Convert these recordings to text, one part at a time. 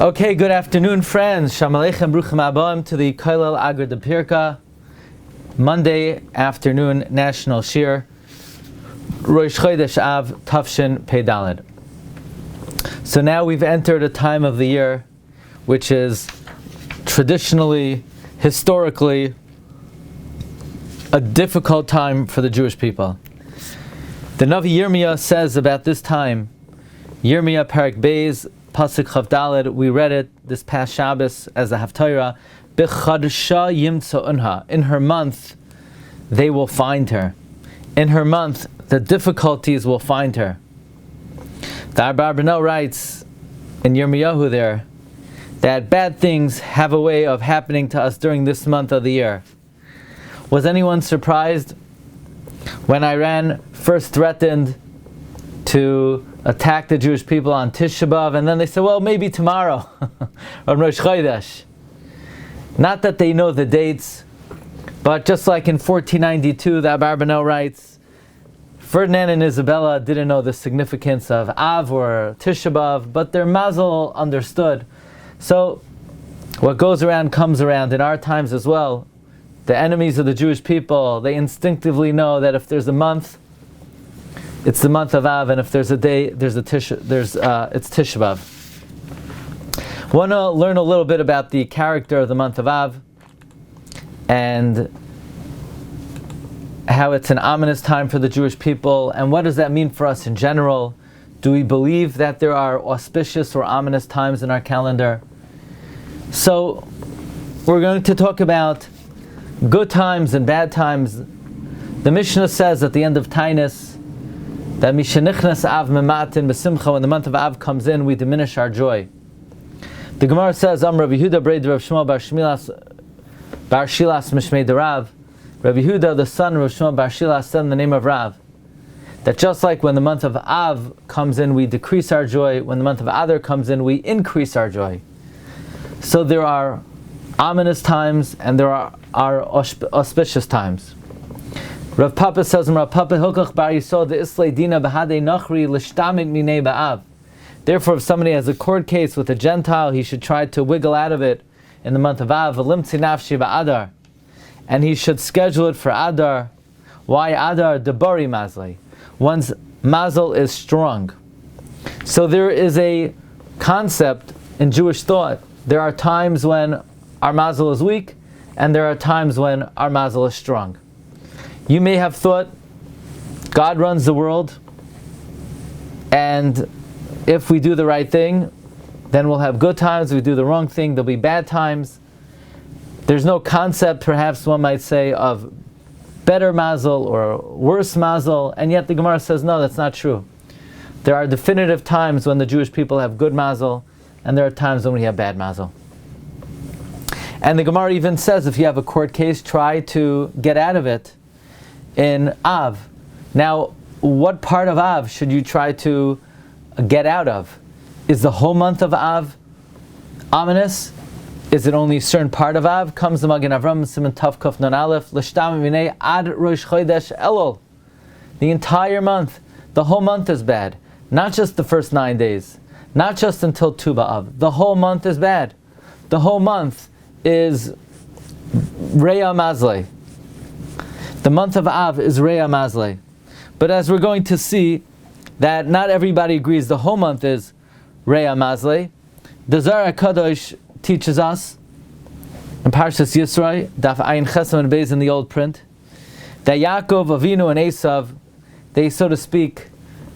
Okay, good afternoon, friends. Shalom Aleichem, Bruchim Abam to the Kollel Agar de Pirka Monday afternoon National Shir, Rosh Chodesh Av Tafshin Pei Daled. So now we've entered a time of the year which is traditionally, historically, a difficult time for the Jewish people. The Navi Yirmiyah says about this time, Yirmiyah Parak Beis, Pasuk Chav Daled, we read it this past Shabbos as a Haftarah, B'chadsha yimtza'unha, in her month they will find her. In her month the difficulties will find her. The Abarbanel writes in Yirmiyahu there that bad things have a way of happening to us during this month of the year. Was anyone surprised when Iran first threatened to attack the Jewish people on Tisha, and then they said, well, maybe tomorrow, on Rosh Chodesh. Not that they know the dates, but just like in 1492, the Abarbanel writes, Ferdinand and Isabella didn't know the significance of Av or Tisha B'Av, but their mazel understood. So, what goes around comes around in our times as well. The enemies of the Jewish people, they instinctively know that if there's a month, it's the month of Av, and if there's a day, it's Tisha B'Av. Want to learn a little bit about the character of the month of Av and how it's an ominous time for the Jewish people, and what does that mean for us in general? Do we believe that there are auspicious or ominous times in our calendar? So, we're going to talk about good times and bad times. The Mishnah says at the end of Tainus that Mishenichnas Av Mematin B'Simcha, when the month of Av comes in, we diminish our joy. The Gemara says, Rabbi Yehuda Breid Rav Shmuel Bar Shilas Mishmei Derav. Rabbi Yehuda, the son of Rav Shmuel Bar Shilas, said in the name of Rav, that just like when the month of Av comes in, we decrease our joy, when the month of Adar comes in, we increase our joy. So there are ominous times and there are auspicious times. Rav Papa says in Rav Papa Hilkach Bar Yisod the Islay Dina Bahadei Nachri L'Shtamit Minei Ba'av. Therefore, if somebody has a court case with a Gentile, he should try to wiggle out of it in the month of Av. V'limtzi nafshi ba'Adar, and he should schedule it for Adar. Why Adar? Debari Mazli. One's mazel is strong. So there is a concept in Jewish thought. There are times when our mazel is weak, and there are times when our mazel is strong. You may have thought God runs the world, and if we do the right thing, then we'll have good times. If we do the wrong thing, there'll be bad times. There's no concept, perhaps one might say, of better mazel or worse mazel, and yet the Gemara says, no, that's not true. There are definitive times when the Jewish people have good mazel, and there are times when we have bad mazel. And the Gemara even says, if you have a court case, try to get out of it in Av. Now, what part of Av should you try to get out of? Is the whole month of Av ominous? Is it only a certain part of Av? Comes the Magen Avram Siman Tav Kaf Nun Aleph L'Shtam Minei Ad Rosh Chodesh Elul. The entire month, the whole month is bad. Not just the first 9 days, not just until Tu B'Av. The whole month is bad. The whole month is Reya Mazlei. The month of Av is Reya Mazlei. But as we're going to see, that not everybody agrees the whole month is Reya Mazlei. The Zohar HaKadosh teaches us, in Parshas Yisroi, Daf Ayin Chesam and Beis in the old print, that Yaakov, Avinu, and Esav, they, so to speak,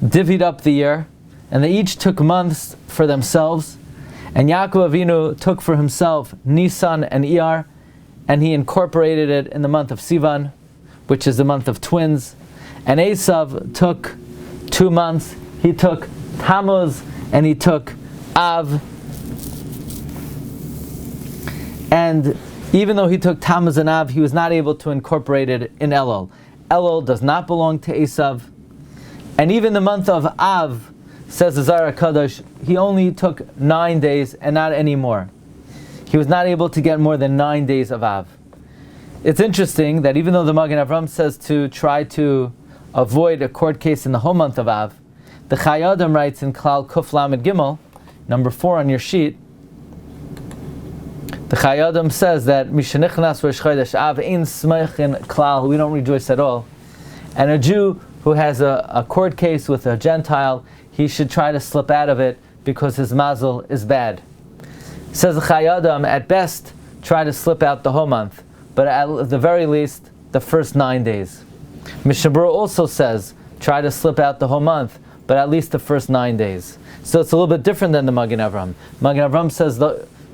divvied up the year, and they each took months for themselves, and Yaakov Avinu took for himself Nisan and Iyar, and he incorporated it in the month of Sivan, which is the month of twins. And Esav took 2 months. He took Tammuz and he took Av. And even though he took Tammuz and Av, he was not able to incorporate it in Elul. Elul does not belong to Esav. And even the month of Av, says the Zohar HaKadosh, he only took 9 days and not any more. He was not able to get more than 9 days of Av. It's interesting that even though the Magen Avram says to try to avoid a court case in the whole month of Av, the Chayei Adam writes in Klal Kuf Lamed Gimel, number 4 on your sheet, The Chayei Adam says that Mishenichnas Rosh Chodesh Av ein smechin klal, we don't rejoice at all. And a Jew who has a court case with a Gentile, he should try to slip out of it because his mazel is bad. Says the Chayei Adam, at best, try to slip out the whole month, but at the very least, the first 9 days. Mishnah Berurah also says, try to slip out the whole month, but at least the first 9 days. So it's a little bit different than the Magen Avram. Magen Avram says,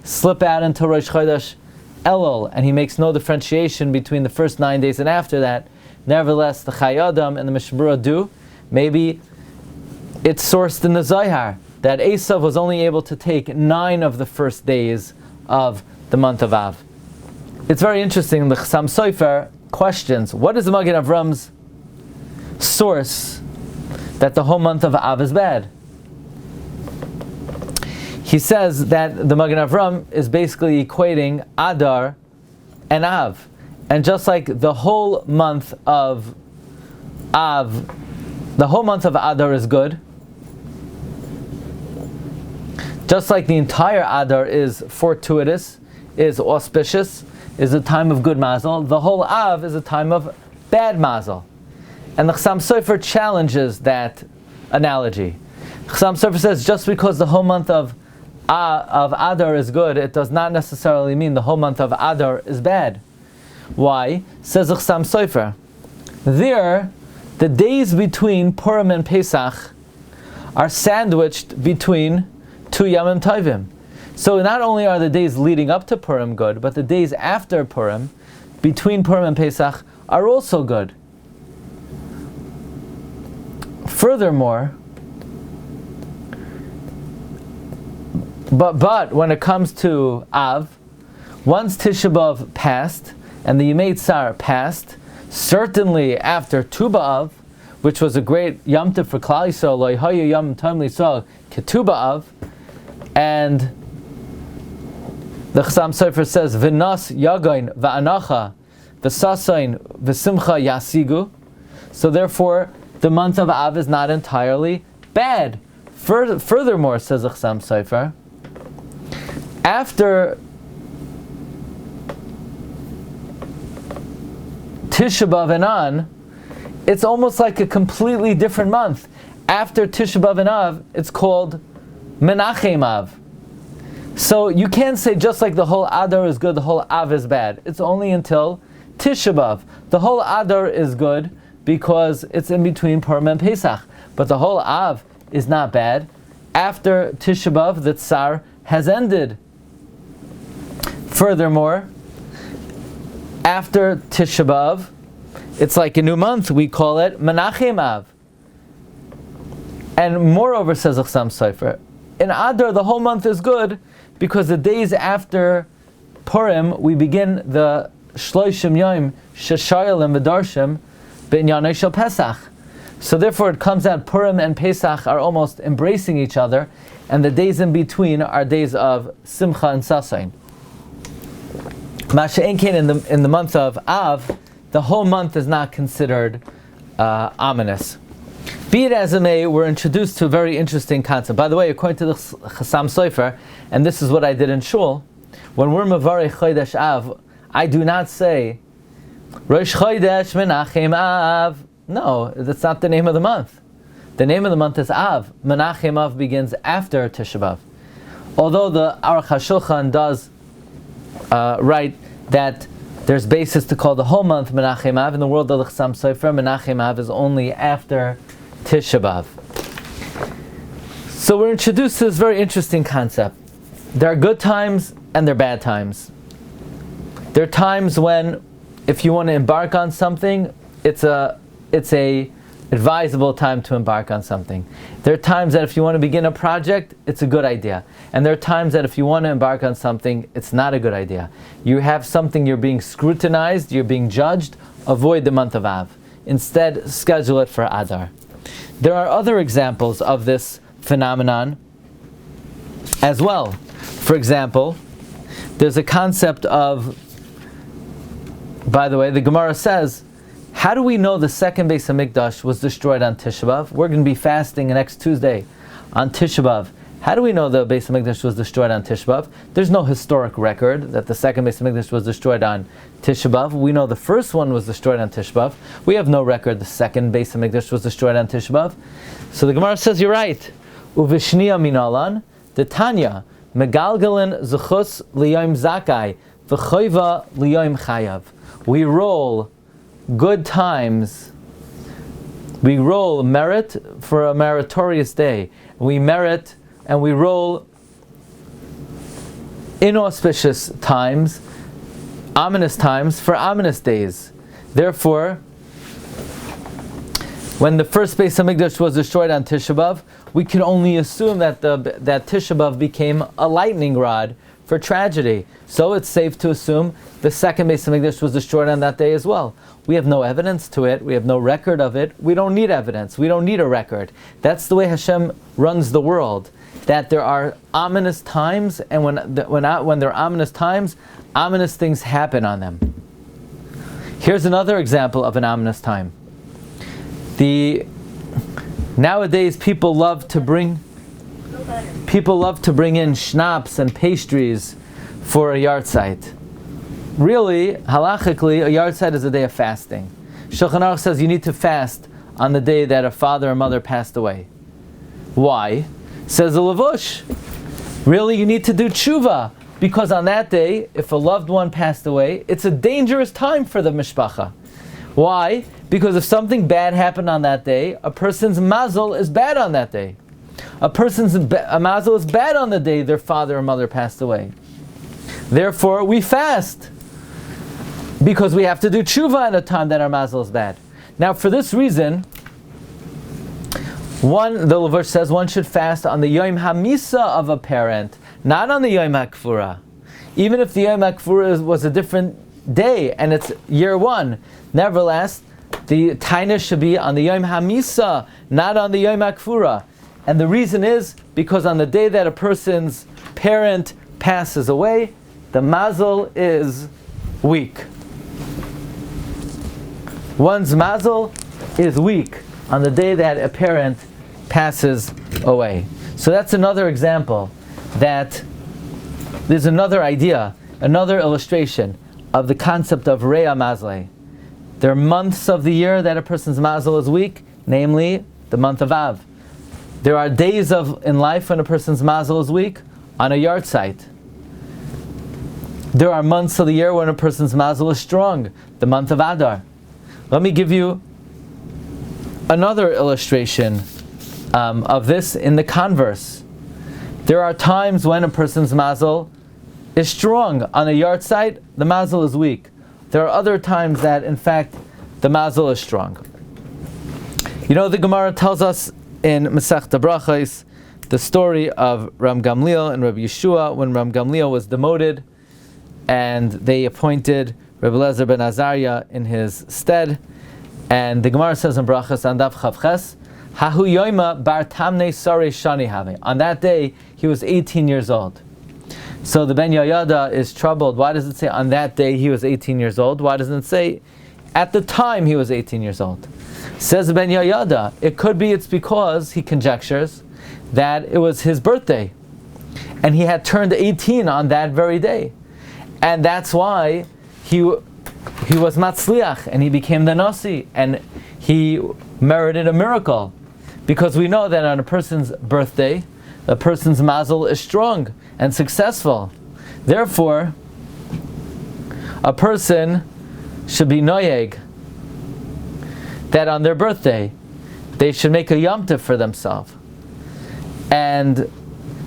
slip out until Rosh Chodesh Elul, and he makes no differentiation between the first 9 days and after that. Nevertheless, the Chayei Adam and the Mishnah Berurah do. Maybe it's sourced in the Zohar that Esav was only able to take 9 of the first days of the month of Av. It's very interesting. The Chassam Sofer questions, what is the Magen Avram's source that the whole month of Av is bad? He says that the Magen Avram is basically equating Adar and Av. And just like the whole month of Av, the whole month of Adar is good, just like the entire Adar is fortuitous, is auspicious, is a time of good mazel, the whole Av is a time of bad mazel. And the Chassam Sofer challenges that analogy. Chassam Sofer says just because the whole month of Adar is good, it does not necessarily mean the whole month of Adar is bad. Why? Says the Chassam Sofer, there, the days between Purim and Pesach are sandwiched between two Yamim Tovim. So not only are the days leading up to Purim good, but the days after Purim, between Purim and Pesach, are also good. Furthermore, but when it comes to Av, once Tisha B'Av passed and the Yemei Tzar passed, certainly after Tu B'Av, which was a great Yom Tov for Klal Yisrael, Lo Hayu Yom Tov L'Yisrael Ketu B'Av, and the Chassam Sofer says, V'nas Yagoin V'anacha V'sasain V'simcha Yasigu. So therefore, the month of Av is not entirely bad. Furthermore, says the Chassam Sofer, after Tisha B'Av and on, it's almost like a completely different month. After Tisha B'Av and Av, it's called Menachem Av. So you can't say just like the whole Adar is good, the whole Av is bad. It's only until Tisha B'Av. The whole Adar is good because it's in between Purim and Pesach. But the whole Av is not bad. After Tisha B'Av, the Tsar has ended. Furthermore, after Tisha B'Av, it's like a new month. We call it Menachem Av. And moreover, says the Chassam Sofer, in Adar the whole month is good because the days after Purim we begin the Shloshim Yom Sheshayalim V'Darshim B'Inyanei Shel Pesach. So therefore it comes out Purim and Pesach are almost embracing each other, and the days in between are days of Simcha and Sasain. Masha'enkein in the month of Av, the whole month is not considered ominous. Be it as it may, we're introduced to a very interesting concept. By the way, according to the Chassam Sofer, and this is what I did in Shul, when we're Mavarech Chodesh Av, I do not say Rosh Chodesh Menachem Av. No, that's not the name of the month. The name of the month is Av. Menachem Av begins after Tisha B'Av. Although the Aruch HaShulchan does write that there's basis to call the whole month Menachem Av, in the world of the Chassam Sofer, Menachem Av is only after Tisha B'Av. So we're introduced to this very interesting concept. There are good times and there are bad times. There are times when, if you want to embark on something, it's a advisable time to embark on something. There are times that if you want to begin a project, it's a good idea. And there are times that if you want to embark on something, it's not a good idea. You have something, you're being scrutinized, you're being judged, avoid the month of Av. Instead, schedule it for Adar. There are other examples of this phenomenon as well. For example, there's a concept of, by the way, the Gemara says, how do we know the second Beis HaMikdash was destroyed on Tisha B'Av? We're going to be fasting next Tuesday on Tisha B'Av. How do we know the Beis HaMikdash was destroyed on Tisha B'Av? There's no historic record that the second Beis HaMikdash was destroyed on Tisha B'Av. We know the first one was destroyed on Tisha B'Av. We have no record the second Beis HaMikdash was destroyed on Tisha B'Av. So the Gemara says, you're right. Uvishniya minalan, the Tanya, megalgalin zuchus liyom zakai, v'choiva liyom chayav. We roll good times. We roll merit for a meritorious day. We merit and we roll inauspicious times, ominous times, for ominous days. Therefore, when the first Beis HaMikdash was destroyed on Tisha B'Av, we can only assume that that Tisha B'Av became a lightning rod for tragedy. So it's safe to assume the second Beis HaMikdash was destroyed on that day as well. We have no evidence to it. We have no record of it. We don't need evidence. We don't need a record. That's the way Hashem runs the world. That there are ominous times, and when there are ominous times, ominous things happen on them. Here's another example of an ominous time. Nowadays people love to bring in schnapps and pastries for a yahrzeit. Really, halachically, a yahrzeit is a day of fasting. Shulchan Aruch says you need to fast on the day that a father or mother passed away. Why? Says the Levush. Really, you need to do tshuva, because on that day, if a loved one passed away, it's a dangerous time for the mishpacha. Why? Because if something bad happened on that day, a person's mazel is bad on that day. A person's mazel is bad on the day their father or mother passed away. Therefore, we fast, because we have to do tshuva at a time that our mazel is bad. Now, for this reason, the Levush says one should fast on the Yom HaMisa of a parent, not on the Yom HaKfura. Even if the Yom HaKfura was a different day and it's year one, nevertheless, the taina should be on the Yom HaMisa, not on the Yom HaKfura. And the reason is because on the day that a person's parent passes away, the mazel is weak. One's mazel is weak on the day that a parent passes away. So that's another example that there's another idea, another illustration of the concept of Re'a Mazle. There are months of the year that a person's mazel is weak, namely the month of Av. There are days in life when a person's mazel is weak, on a yahrzeit. There are months of the year when a person's mazel is strong, the month of Adar. Let me give you another illustration of this in the converse. There are times when a person's mazel is strong. On a yahrzeit, the mazel is weak. There are other times that, in fact, the mazel is strong. You know, the Gemara tells us in Masechta Brachos the story of Ram Gamliel and Rabbi Yeshua when Ram Gamliel was demoted and they appointed Rabbi Eliezer ben Azariah in his stead. And the Gemara says in Brachos on Daf Chavches, Hahu Yoima bar tamne sare shani have. On that day, he was 18 years old. So the Ben Yoyada is troubled. Why does it say on that day he was 18 years old? Why doesn't it say at the time he was 18 years old? Says the Ben Yoyada, it could be it's because he conjectures that it was his birthday and he had turned 18 on that very day. And that's why he was Matzliach and he became the Nasi and he merited a miracle. Because we know that on a person's birthday, a person's mazel is strong and successful. Therefore, a person should be noyeg that on their birthday they should make a Yom Tov for themselves. And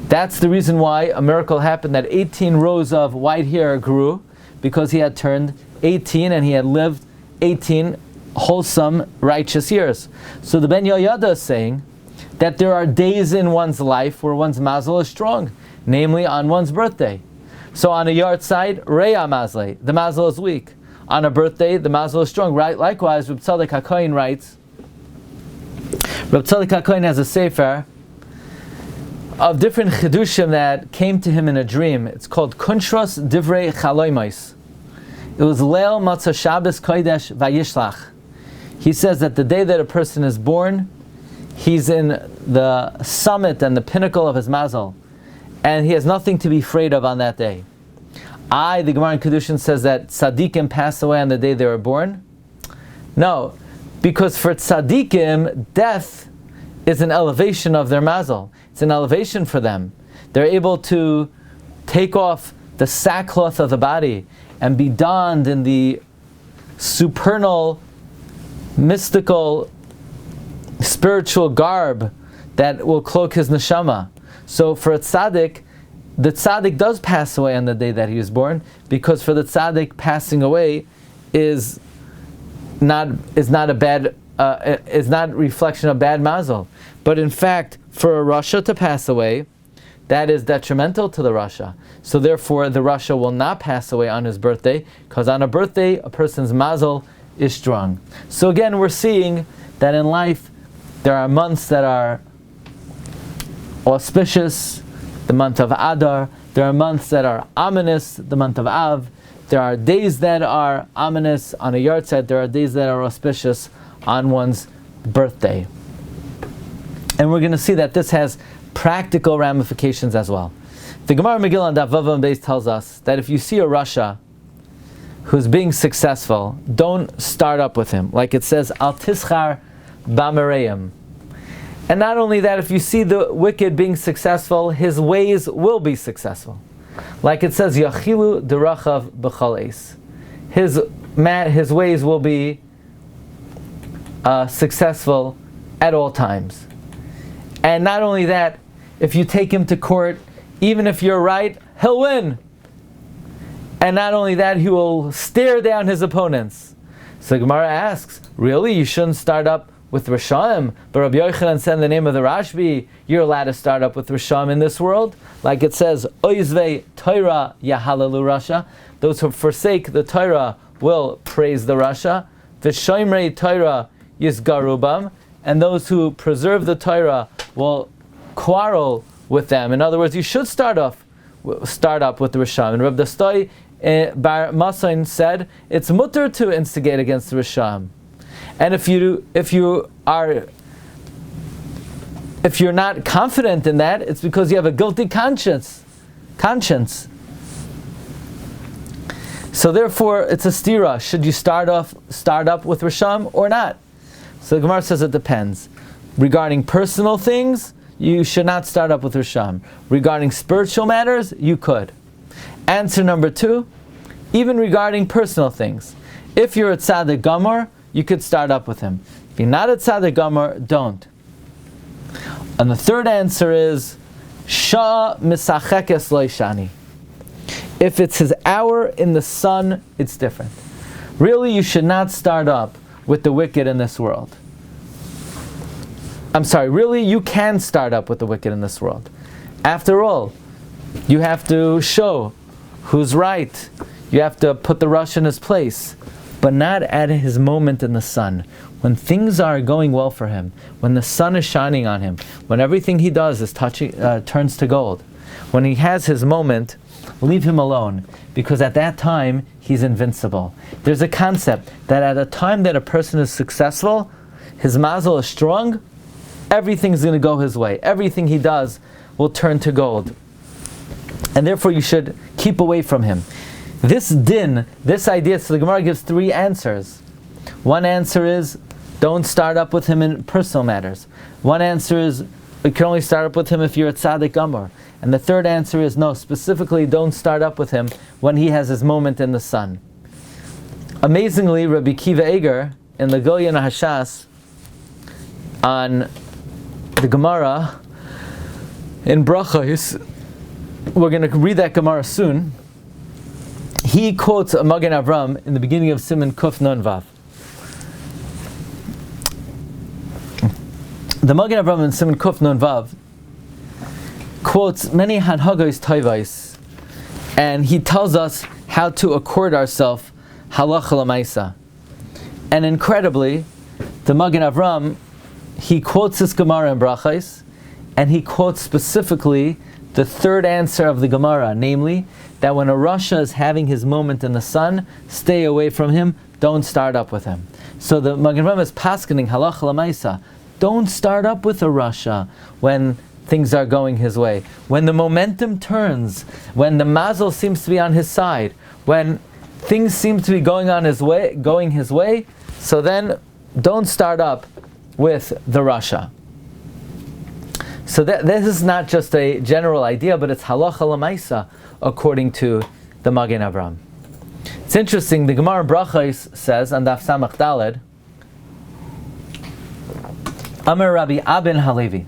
that's the reason why a miracle happened, that 18 rows of white hair grew, because he had turned 18 and he had lived 18 wholesome, righteous years. So the Ben Yoyada is saying that there are days in one's life where one's mazel is strong, namely on one's birthday. So on a yahrzeit, Re'a Mazle, the mazel is weak. On a birthday, the mazel is strong. Right? Likewise, Reb Tzadok HaKohen writes, Reb Tzadok HaKohen has a sefer of different chidushim that came to him in a dream. It's called Kuntros Divrei Chaloimos. It was Leil Matzah Shabbos Kodesh Vayishlach. He says that the day that a person is born, he's in the summit and the pinnacle of his mazel, and he has nothing to be afraid of on that day. The Gemara in Kedushin says that tzaddikim pass away on the day they were born. No, because for tzaddikim, death is an elevation of their mazel. It's an elevation for them. They're able to take off the sackcloth of the body and be donned in the supernal, mystical, spiritual garb that will cloak his neshama. So for a tzaddik, the tzaddik does pass away on the day that he was born, because for the tzaddik, passing away is not a reflection of bad mazel. But in fact, for a rasha to pass away, that is detrimental to the rasha. So therefore, the rasha will not pass away on his birthday, because on a birthday, a person's mazel is strong. So again, we're seeing that in life, there are months that are auspicious, the month of Adar. There are months that are ominous, the month of Av. There are days that are ominous on a yahrzeit. There are days that are auspicious on one's birthday. And we're going to see that this has practical ramifications as well. The Gemara Megillah on Daf Vav and Beis tells us that if you see a rasha who's being successful, don't start up with him. Like it says, Al tischar b'mereim. And not only that, if you see the wicked being successful, his ways will be successful. Like it says, Yachilu derachav b'chol eis. His ways will be successful at all times. And not only that, if you take him to court, even if you're right, he'll win. And not only that, he will stare down his opponents. So Gemara asks, really, you shouldn't start up with Rishaim? But Rabbi Yochanan said in the name of the Rashbi, you're allowed to start up with Rishaim in this world. Like it says, Oizvei Torah Yahalalu Rasha. Those who forsake the Torah will praise the Rasha. V'shoimrei Torah Yizgarubam. And those who preserve the Torah will quarrel with them. In other words, you should start up with the Rishaim. And Rabbi Glatstein Bar Machon said, it's mutter to instigate against the Rishaim. And if you're not confident in that, it's because you have a guilty conscience. So therefore, it's a stira. Should you start up with Risham or not? So the Gemara says it depends. Regarding personal things, you should not start up with Risham. Regarding spiritual matters, you could. Answer number 2, even regarding personal things. If you're a tzaddik gamor, you could start up with him. If you're not a tzaddik gamor, don't. And the third answer is, Shah misachekes loishani. If it's his hour in the sun, it's different. Really, you should not start up with the wicked in this world. I'm sorry, really, you can start up with the wicked in this world. After all, you have to show who's right. You have to put the rush in his place, but not at his moment in the sun. When things are going well for him, when the sun is shining on him, when everything he does is turns to gold, when he has his moment, leave him alone, because at that time, he's invincible. There's a concept that at a time that a person is successful, his mazel is strong, everything's going to go his way. Everything he does will turn to gold. And therefore you should keep away from him. This din, this idea, so the Gemara gives 3 answers. One answer is, don't start up with him in personal matters. One answer is, you can only start up with him if you're a tzaddik gamor. And the third answer is, no, specifically don't start up with him when he has his moment in the sun. Amazingly, Rabbi Kiva Eger, in the Gilyon HaShas, on the Gemara, in Brachos, we're going to read that Gemara soon, he quotes a Magen Avram in the beginning of Siman Kuf Nun Vav. The Magen Avram in Siman Kuf Nun Vav quotes many Hanhagos Toivos, and he tells us how to accord ourselves halacha l'maisa. And incredibly, the Magen Avram, he quotes this Gemara in Brachos, and he quotes specifically the third answer of the Gemara, namely, that when a rasha is having his moment in the sun, stay away from him, don't start up with him. So the Magen Avram is paskening halacha l'maisa. don't start up with a Rasha when things are going his way. When the momentum turns, when the mazel seems to be on his side, when things seem to be going his way, so then don't start up with the Rasha. So this is not just a general idea, but it's halacha l'maisa according to the Magen Avraham. It's interesting, the Gemara Brachos says on Daf Samach Daled, Amar Rabbi Abin Halevi,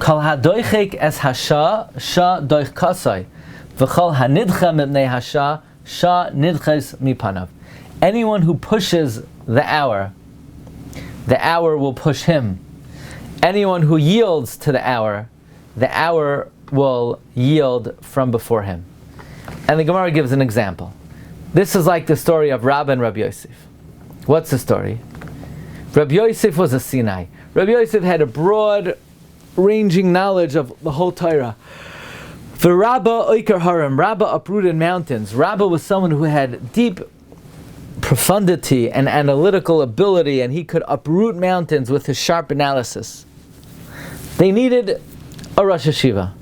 Kol hadoichek es hasha, sha doich kasai, v'chol hanidcha mipnei hasha, sha nidches mipanav. Anyone who pushes the hour will push him. Anyone who yields to the hour will yield from before him. And the Gemara gives an example. This is like the story of Rabbi and Rabbi Yosef. What's the story? Rabbi Yosef was a Sinai. Rabbi Yosef had a broad-ranging knowledge of the whole Torah. The Rabbi Oiker Harim, Rabbi uprooted mountains. Rabbi was someone who had deep profundity and analytical ability, and he could uproot mountains with his sharp analysis. They needed a Rosh Hashiva.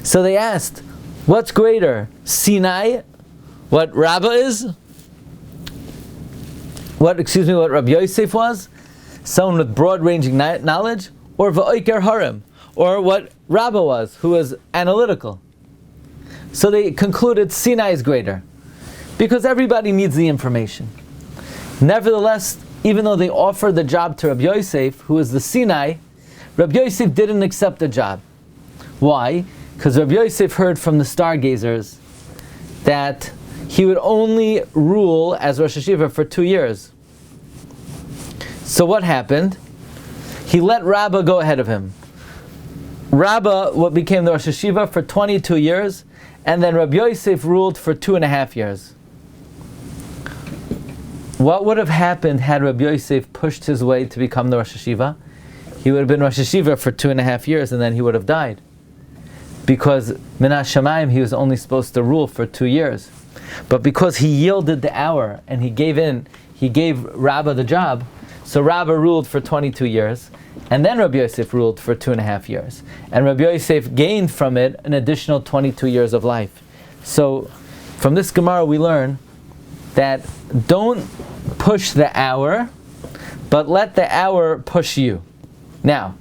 So they asked, what's greater, Sinai, what Rabbi is? What Rabbi Yosef was? Someone with broad-ranging knowledge? Or V'oiker Harim? Or what Rabbi was, who was analytical? So they concluded Sinai is greater, because everybody needs the information. Nevertheless, even though they offered the job to Rabbi Yosef, who was the Sinai, Rabbi Yosef didn't accept the job. Why? Because Rabbi Yosef heard from the stargazers that he would only rule as Rosh Hashiva for 2 years. So what happened? He let Rabbi go ahead of him. Rabbi became the Rosh Hashiva for 22 years, and then Rabbi Yosef ruled for 2.5 years. What would have happened had Rabbi Yosef pushed his way to become the Rosh Hashiva? He would have been Rosh Hashiva for 2.5 years, and then he would have died. Because Min HaShamayim, he was only supposed to rule for 2 years. But because he yielded the hour, and he gave Rabbi the job, so Rabbi ruled for 22 years, and then Rabbi Yosef ruled for 2.5 years. And Rabbi Yosef gained from it an additional 22 years of life. So from this Gemara we learn that don't push the hour, but let the hour push you. Now,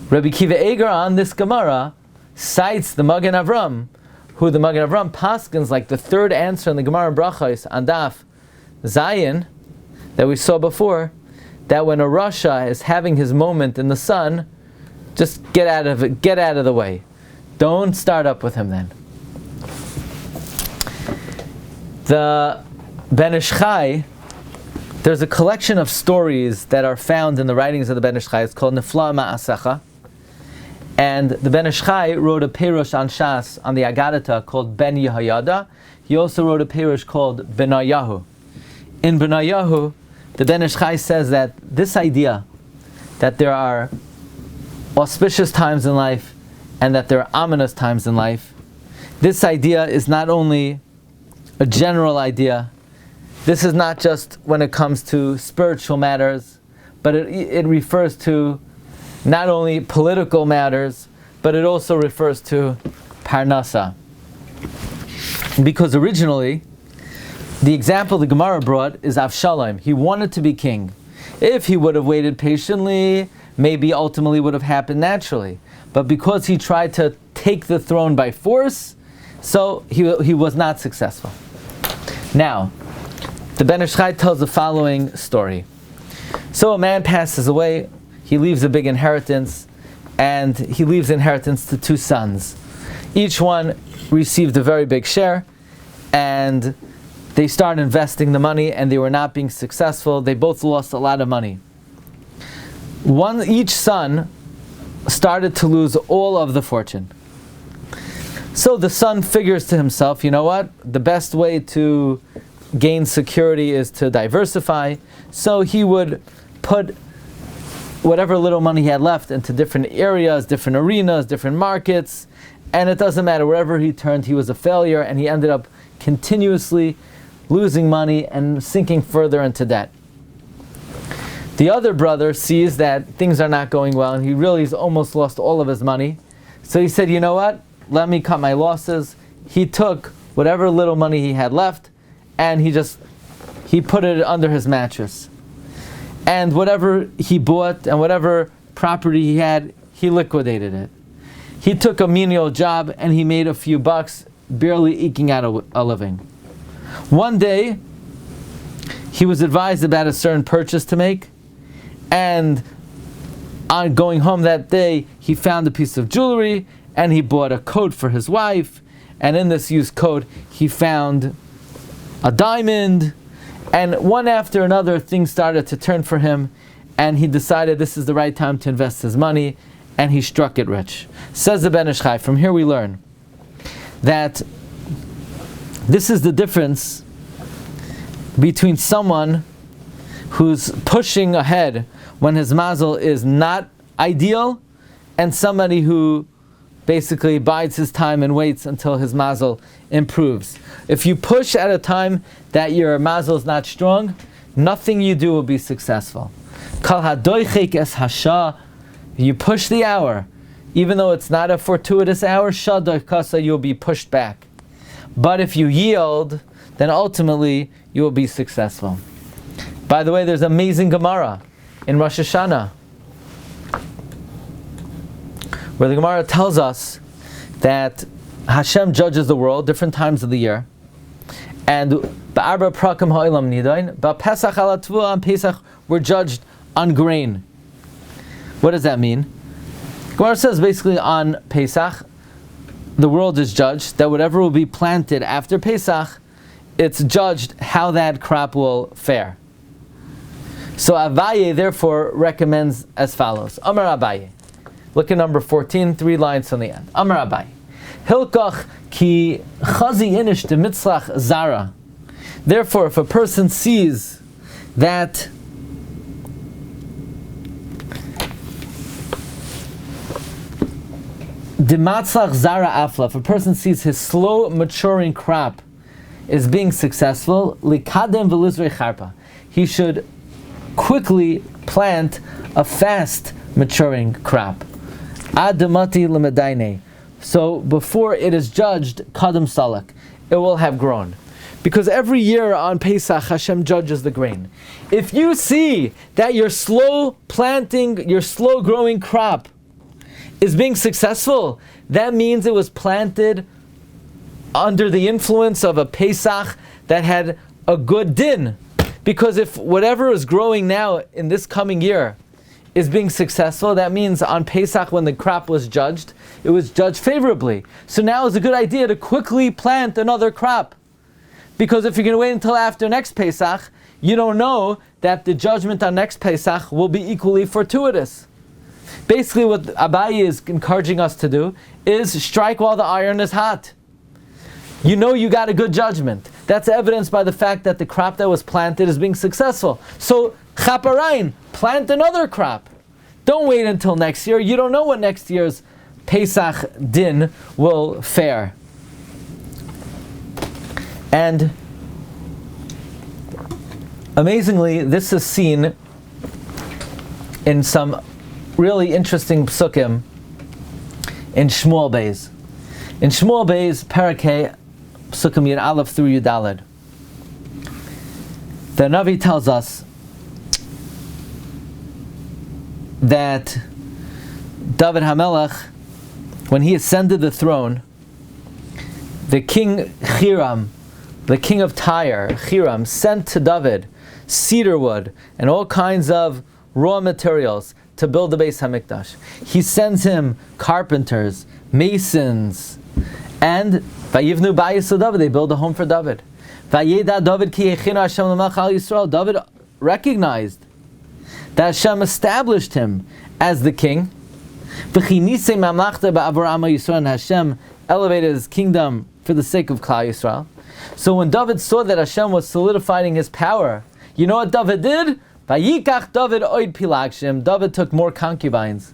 Rabbi Kiva Eger on this Gemara cites the Magen Avraham, who the Magen Avraham paskins like the third answer in the Gemara Brachos on Daf Zayin that we saw before, that when a Rasha is having his moment in the sun, just get out of the way. Don't start up with him then. The Ben Ish Chai, there's a collection of stories that are found in the writings of the Ben Ish Chai. It's called Nifla Ma'asecha. And the Ben Ish Chai wrote a Perush on Shas, on the Agadata, called Ben Yehoyada. He also wrote a Perush called Benayahu. In Benayahu, the Ben Ish Chai says that this idea that there are auspicious times in life and that there are ominous times in life, this idea is not only a general idea. This is not just when it comes to spiritual matters, but it refers to not only political matters, but it also refers to parnasa. Because originally, the example the Gemara brought is Avshalom. He wanted to be king. If he would have waited patiently, maybe ultimately would have happened naturally. But because he tried to take the throne by force, so he was not successful. Now, the Ben Ish Chai tells the following story. So a man passes away, he leaves a big inheritance, and he leaves inheritance to 2 sons. Each one received a very big share, and they started investing the money, and they were not being successful. They both lost a lot of money. Each son started to lose all of the fortune. So the son figures to himself, you know what? The best way to gain security is to diversify. So he would put whatever little money he had left into different areas, different arenas, different markets, and it doesn't matter. Wherever he turned, he was a failure, and he ended up continuously losing money and sinking further into debt. The other brother sees that things are not going well, and he really has almost lost all of his money. So he said, you know what? Let me cut my losses. He took whatever little money he had left, and he put it under his mattress. And whatever he bought and whatever property he had, he liquidated it. He took a menial job and he made a few bucks, barely eking out a living. One day, he was advised about a certain purchase to make, and on going home that day, he found a piece of jewelry and he bought a coat for his wife, and in this used coat, he found a diamond, and one after another, things started to turn for him, and he decided this is the right time to invest his money, and he struck it rich. Says the Ben Ish Chai, from here we learn that this is the difference between someone who's pushing ahead when his mazel is not ideal, and somebody who basically bides his time and waits until his mazel improves. If you push at a time that your mazel is not strong, nothing you do will be successful. Kal hadoichek es hasha, you push the hour, even though it's not a fortuitous hour, shadoich kasa, you'll be pushed back. But if you yield, then ultimately you will be successful. By the way, there's amazing Gemara in Rosh Hashanah, where the Gemara tells us that Hashem judges the world different times of the year, and ba'arba prakim ha'olam nidain, ba'pesach ala tvua, on Pesach we're judged on grain. What does that mean? Gemara says basically on Pesach, the world is judged, that whatever will be planted after Pesach, it's judged how that crop will fare. So Abaye therefore recommends as follows. Amar Abaye. Look at number 14, 3 lines from the end. Amar Abaye. Hilkach ki chazi inish de mitzlach zara. Therefore, if a person sees that Dimatzlach zara afla, if a person sees his slow maturing crop is being successful, likadem velizrei charpa, he should quickly plant a fast maturing crop. Adamati lemadaine, so before it is judged kadam salak, it will have grown. Because every year on Pesach, Hashem judges the grain. If you see that your slow planting, your slow growing crop is being successful, that means it was planted under the influence of a Pesach that had a good din. Because if whatever is growing now in this coming year is being successful, that means on Pesach when the crop was judged, it was judged favorably. So now is a good idea to quickly plant another crop. Because if you're going to wait until after next Pesach, you don't know that the judgment on next Pesach will be equally fortuitous. Basically what Abaye is encouraging us to do is strike while the iron is hot. You know you got a good judgment. That's evidenced by the fact that the crop that was planted is being successful. So, chaparayin, plant another crop. Don't wait until next year. You don't know what next year's Pesach din will fare. And amazingly, this is seen in some really interesting psukim in Shmuel Beis. In Shmuel Beis, Parakeh, psukim Yud Aleph through Yud Daled, the Navi tells us that David HaMelech, when he ascended the throne, the king Hiram, the king of Tyre, Hiram, sent to David cedar wood and all kinds of raw materials to build the Beis HaMikdash. He sends him carpenters, masons, and Vayivnu Bayis David, they build a home for David. Vayeda David ki yechinu Hashem l'melech al Yisrael. David recognized that Hashem established him as the king. V'chinisei mamlachta ba'avor Am Yisrael, and Hashem elevated his kingdom for the sake of Klal Yisrael. So when David saw that Hashem was solidifying his power, you know what David did? Vayikach David oid pilagshim. David took more concubines,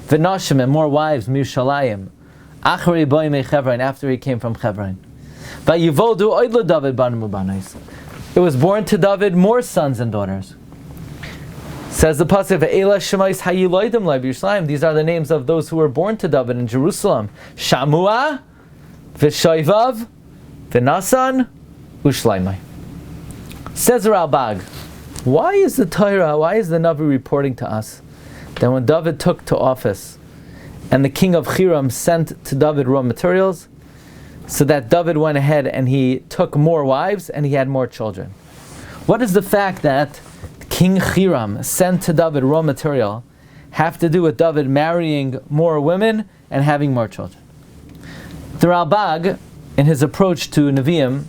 v'nashim, and more wives, Mirushalayim, achrei boimei Chevron, after he came from Chevron. Vayivoldu oid leDavid banim ubanais. It was born to David more sons and daughters. Says the pasuk, "Ve'ela shemais hayiloidim lo b'Yerushalayim." These are the names of those who were born to David in Jerusalem: Shamua, v'Shoivav, v'Nasan, u'Shleimai. Says Ralbag, why is the Navi reporting to us that when David took to office and the king of Hiram sent to David raw materials, so that David went ahead and he took more wives and he had more children? What does the fact that King Hiram sent to David raw material have to do with David marrying more women and having more children? The Ralbag, in his approach to Nevi'im,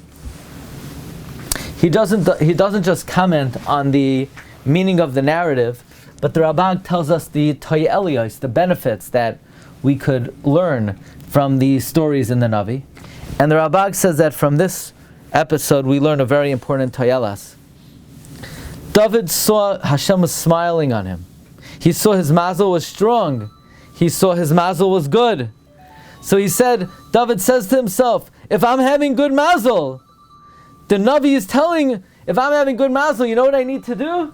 he doesn't just comment on the meaning of the narrative, but the Ralbag tells us the toyelios, the benefits that we could learn from the stories in the Navi. And the Ralbag says that from this episode we learn a very important toyelas. David saw Hashem was smiling on him. He saw his mazel was strong. He saw his mazel was good. So David says to himself, if I'm having good mazel, the Navi is telling, if I'm having good mazel, you know what I need to do?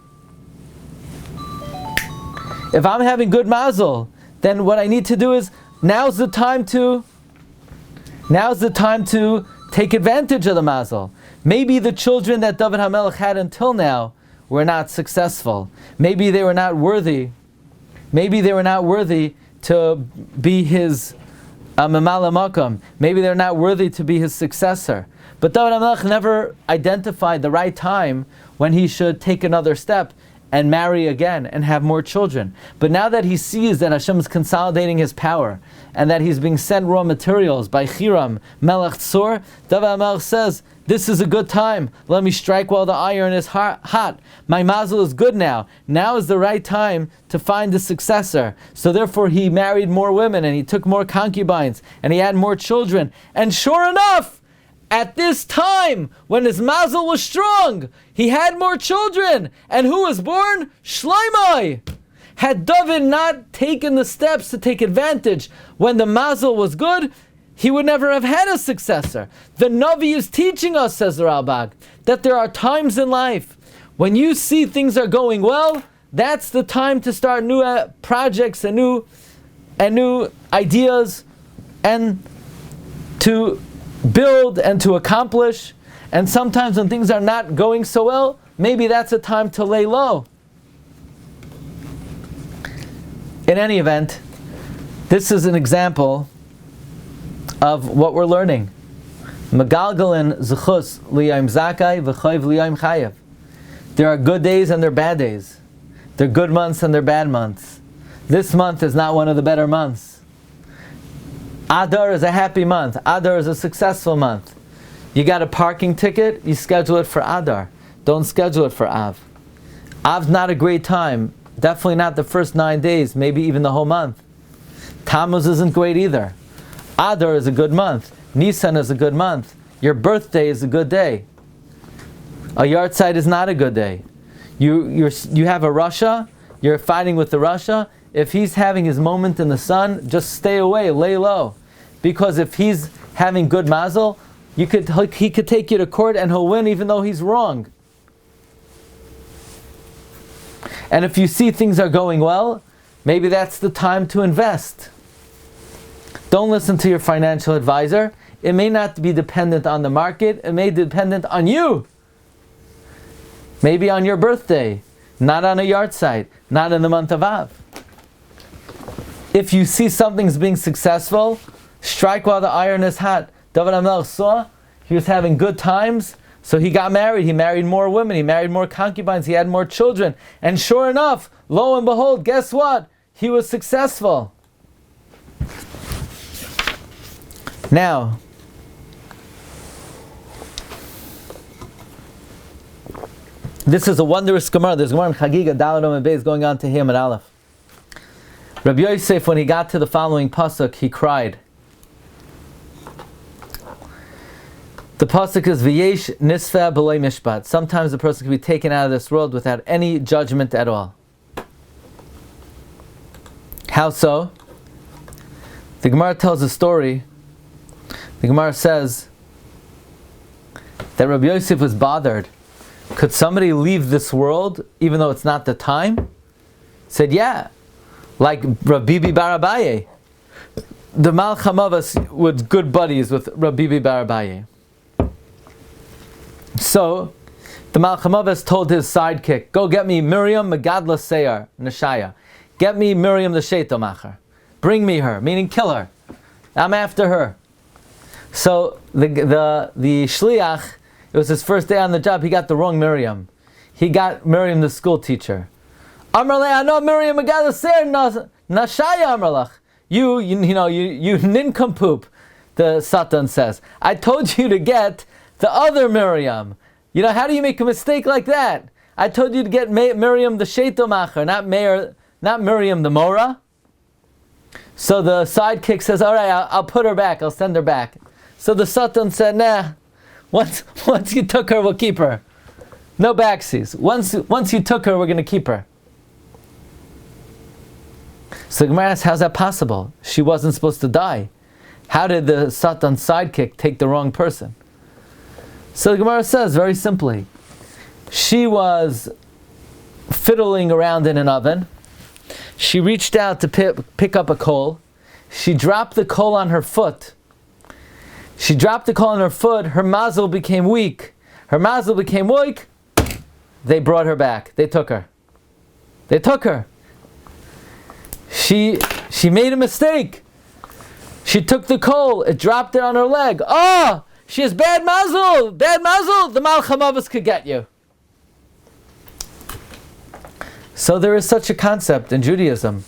If I'm having good mazel, then what I need to do is, now's the time to take advantage of the mazel. Maybe the children that David HaMelech had until now were not successful. Maybe they were not worthy. Maybe they were not worthy to be his Mamala Makam. Maybe they're not worthy to be his successor. But David HaMelech never identified the right time when he should take another step and marry again and have more children. But now that he sees that Hashem is consolidating his power and that he's being sent raw materials by Hiram, Melech Tzor, David HaMelech says, this is a good time. Let me strike while the iron is hot. My mazel is good now. Now is the right time to find a successor. So therefore he married more women and he took more concubines and he had more children. And sure enough, at this time, when his mazel was strong, he had more children. And who was born? Shloimeh. Had David not taken the steps to take advantage when the mazel was good, he would never have had a successor. The Navi is teaching us, says the Ralbag, that there are times in life when you see things are going well, that's the time to start new projects and new ideas and to build and to accomplish. And sometimes when things are not going so well, maybe that's a time to lay low. In any event, this is an example of what we're learning. Megalgalin zechus liyayim zakai v'chayv liyayim chayev. There are good days and there are bad days. There are good months and there are bad months. This month is not one of the better months. Adar is a happy month. Adar is a successful month. You got a parking ticket, you schedule it for Adar. Don't schedule it for Av. Av's not a great time. Definitely not the first 9 days, maybe even the whole month. Tammuz isn't great either. Adar is a good month. Nisan is a good month. Your birthday is a good day. A yahrzeit is not a good day. You have a Russia, you're fighting with the Russia. If he's having his moment in the sun, just stay away, lay low. Because if he's having good mazel, he could take you to court and he'll win even though he's wrong. And if you see things are going well, maybe that's the time to invest. Don't listen to your financial advisor. It may not be dependent on the market. It may be dependent on you. Maybe on your birthday, not on a yahrzeit, not in the month of Av. If you see something's being successful, strike while the iron is hot. David HaMelech saw he was having good times, so he got married. He married more women. He married more concubines. He had more children. And sure enough, lo and behold, guess what? He was successful. Now, this is a wondrous Gemara. There's Gemara in Chagiga, Daled Amud Beis, going on to him at Aleph. Rabbi Yosef, when he got to the following pasuk, he cried. The pasuk is V'yesh nisfa b'loi mishpat. Sometimes a person can be taken out of this world without any judgment at all. How so? The Gemara tells a story. The Gemara says that Rabbi Yosef was bothered. Could somebody leave this world even though it's not the time? Said, yeah, like Rabbi Bar Abaye. The Malcham Avos was good buddies with Rabbi Bar Abaye. So, the Malcham Avos told his sidekick, go get me Miriam Megadla Seyar Nashaya. Get me Miriam the Sheitomacher. Bring me her, meaning kill her. I'm after her. So, the Shliach, it was his first day on the job, he got the wrong Miriam. He got Miriam the school teacher. Amrle, I know Miriam Megadla Seyar Nashaya Amrlach. You nincompoop, the Satan says. I told you to get the other Miriam. How do you make a mistake like that? I told you to get Miriam the Sheitomacher, not Miriam the Mora. So the sidekick says, all right, I'll put her back, I'll send her back. So the Satan said, nah, once you took her, we'll keep her. No backsies. Once you took her, we're going to keep her. So the Gemara asks, how's that possible? She wasn't supposed to die. How did the Satan sidekick take the wrong person? So the Gemara says, very simply, she was fiddling around in an oven. She reached out to pick up a coal. She dropped the coal on her foot. Her mazel became weak. They brought her back. They took her. She made a mistake. She took the coal. It dropped it on her leg. Oh, she has bad mazel. The Malcham Avos could get you. So there is such a concept in Judaism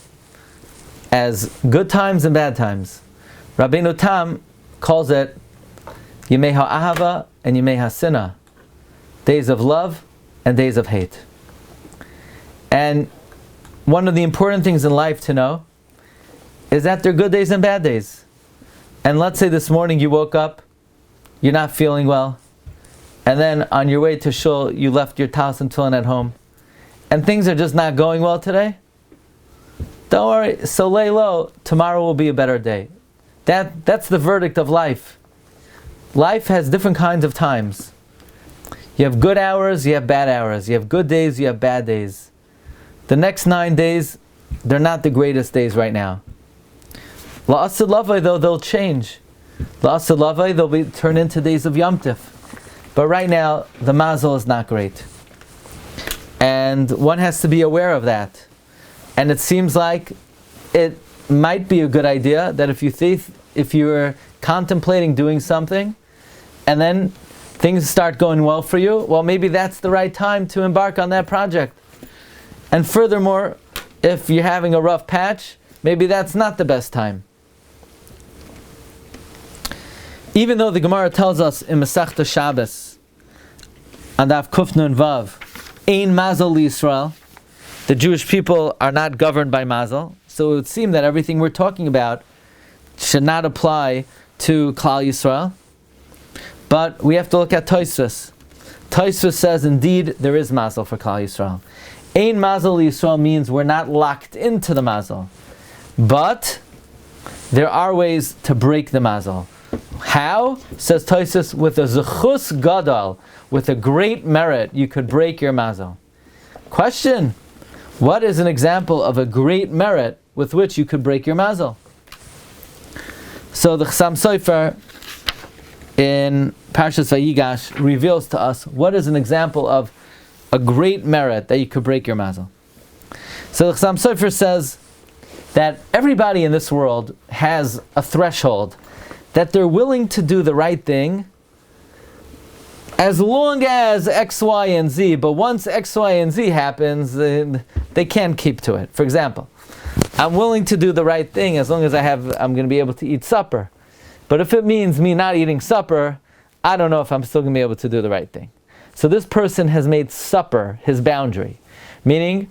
as good times and bad times. Rabbeinu Tam calls it Yemei HaAhava and Yemei HaSinah, days of love and days of hate. And one of the important things in life to know is that there are good days and bad days. And let's say this morning you woke up, you're not feeling well, and then on your way to shul you left your talis and tefillin at home, and things are just not going well today. Don't worry, so lay low, tomorrow will be a better day. That's the verdict of life. Life has different kinds of times. You have good hours, you have bad hours. You have good days, you have bad days. The next 9 days, they're not the greatest days right now. La'asid lavai, though, they'll change. La'asid lavai, they'll turn into days of Yom Tif. But right now, the mazel is not great. And one has to be aware of that. And it seems like it might be a good idea that if you're contemplating doing something, and then things start going well for you, well, maybe that's the right time to embark on that project. And furthermore, if you're having a rough patch, maybe that's not the best time. Even though the Gemara tells us in Masechta Shabbos, on Daf Kuf Nun Vav, Ein Mazel Yisrael, the Jewish people are not governed by Mazel, so it would seem that everything we're talking about should not apply to Klal Yisrael. But we have to look at Tosfos. Tosfos says, indeed, there is Mazel for Klal Yisrael. Ein Mazel Yisrael means we're not locked into the Mazel. But there are ways to break the Mazel. How? Says Tosfos, with a Zechus Gadol, with a great merit, you could break your Mazel. Question: what is an example of a great merit with which you could break your Mazel? So the Chassam Sofer in Parshas Vayigash reveals to us what is an example of a great merit that you could break your Mazel. So the Chassam Sofer says that everybody in this world has a threshold that they're willing to do the right thing as long as X, Y, and Z, but once X, Y, and Z happens, they can't keep to it. For example, I'm willing to do the right thing as long as I'm going to be able to eat supper. But if it means me not eating supper, I don't know if I'm still going to be able to do the right thing. So this person has made supper his boundary. Meaning,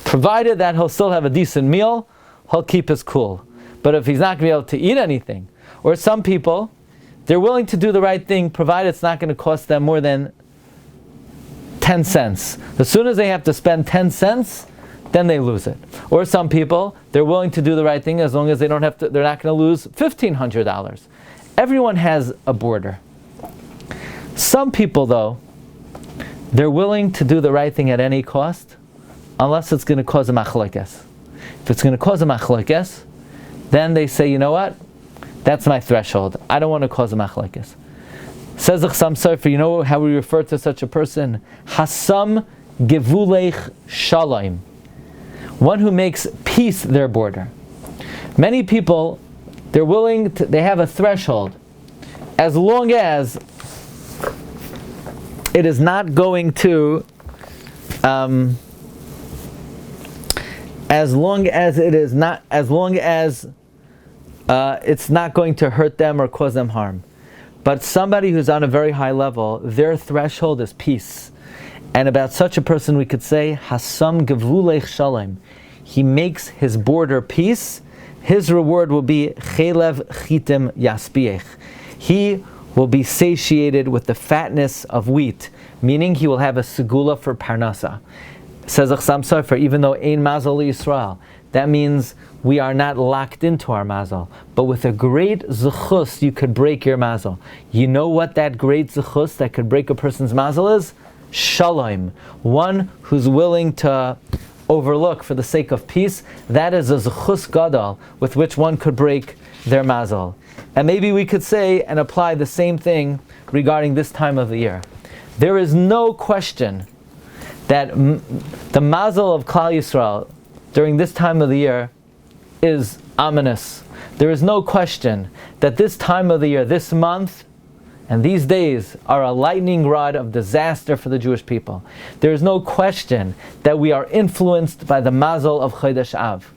provided that he'll still have a decent meal, he'll keep his cool. But if he's not going to be able to eat anything, or some people, they're willing to do the right thing provided it's not going to cost them more than 10 cents. As soon as they have to spend 10 cents, then they lose it. Or some people, they're willing to do the right thing as long as they're not going to lose $1,500. Everyone has a border. Some people, though, they're willing to do the right thing at any cost, unless it's going to cause a machlokes. If it's going to cause a machlokes, then they say, you know what? That's my threshold. I don't want to cause a machlokes. Says the Chassam Sofer, you know how we refer to such a person? Hasam gevulech shalom. One who makes peace their border. Many people, they have a threshold. As long as it is not going to, it's not going to hurt them or cause them harm. But somebody who's on a very high level, their threshold is peace. And about such a person we could say, Hasam gevulech shalom. He makes his border peace. His reward will be chelev chitim yaspiech. He will be satiated with the fatness of wheat, meaning he will have a segula for parnasa. Says Chassam Sofer, even though ein mazal Yisrael, that means we are not locked into our mazal. But with a great zechus, you could break your mazal. You know what that great zechus that could break a person's mazal is? Shalom. One who's willing to overlook for the sake of peace. That is a zechus gadol with which one could break their mazal. And maybe we could say and apply the same thing regarding this time of the year. There is no question that the mazal of Klal Yisrael during this time of the year is ominous. There is no question that this time of the year, this month, and these days are a lightning rod of disaster for the Jewish people. There is no question that we are influenced by the mazal of Chodesh Av.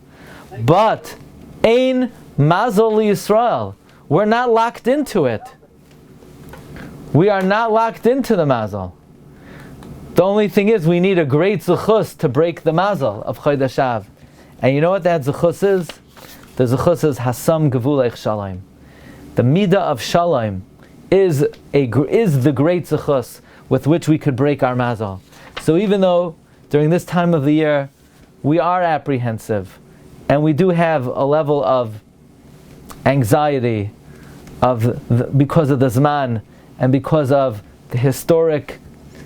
But ein mazal Yisrael. We're not locked into it. We are not locked into the mazal. The only thing is we need a great zechus to break the mazal of Chodesh Av. And you know what that zechus is? The zechus is Hasam gevulech shalom. The midah of shalom is the great zechus with which we could break our mazal. So even though during this time of the year we are apprehensive and we do have a level of anxiety because of the zman and because of the historic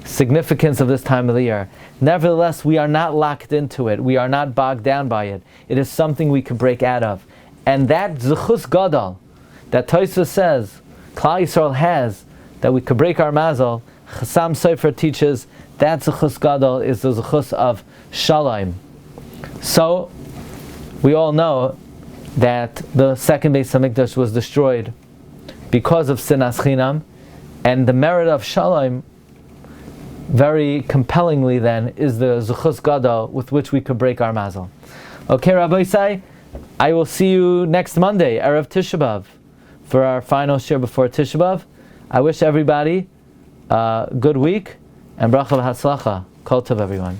significance of this time of the year, nevertheless we are not locked into it. We are not bogged down by it. It is something we can break out of. And that zechus gadol that Tosfos says Klal Yisrael has, that we could break our mazal, Chassam Sofer teaches that zechus gadol is the zechus of shalom. So we all know that the second Beis Hamikdash was destroyed because of sinas chinam, and the merit of shalom, very compellingly then, is the zechus gadol with which we could break our mazal. Okay, Rabbi Isai, I will see you next Monday, Erev Tisha B'Av, for our final shir before Tisha B'Av. I wish everybody a good week and bracha v'hatzlacha. Kol tov, everyone.